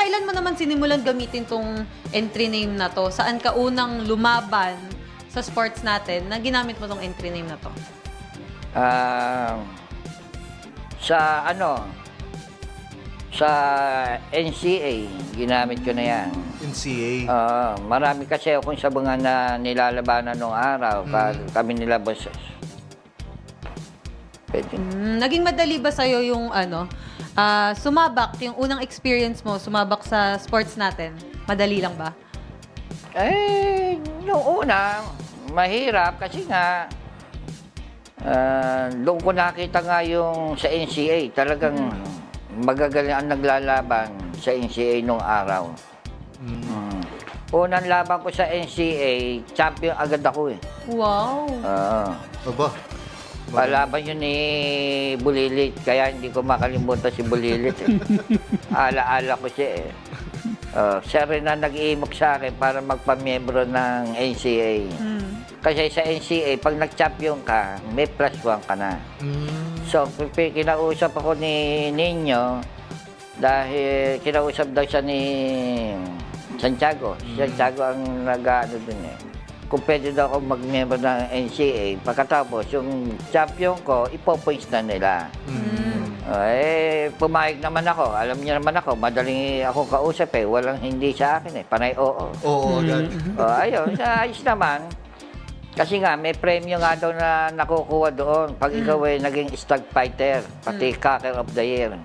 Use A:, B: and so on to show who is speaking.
A: kailan mo naman sinimulan gamitin tong entry name na to? Saan ka unang lumaban sa sports natin na ginamit mo tong entry name na to?
B: Sa sa NCA, ginamit ko na yan.
C: NCA?
B: Marami kasi akong sabangan na nilalabanan nung araw. Kami nila boses. Pwede.
A: Naging madali ba sa'yo yung sumabak, yung unang experience mo, sumabak sa sports natin? Madali lang ba?
B: Yung una, mahirap kasi nga, doon ko nakita nga yung sa NCA. Talagang magagaling ang naglalaban sa NCA nung araw. Unang laban ko sa NCA, champion agad ako eh.
A: Wow!
C: Aba.
B: Palaban yun ni Bulilit, kaya hindi ko makalimutan si Bulilit eh. Ala-ala ko siya eh. Siya rin na nag-iimok sa akin para magpamiyembro ng NCA. Kasi sa NCA, pag nag-champion ka, may +1 ka na. So, kinausap ako ni Nino dahil kinausap daw siya ni Santiago. Santiago ang nag-ano dun eh. Kung pwede daw ako mag-member ng NCA, pagkatapos yung champion ko, ipo-points na nila. Pumayag naman ako. Alam niya naman ako, madaling ako kausap eh. Walang hindi sa akin eh. Panay oo.
C: Oo, agad.
B: Ayun, ayos naman. Kasi nga, may premyo nga daw na nakukuha doon pag ikaw ay naging stag fighter, pati Cocker of the Year.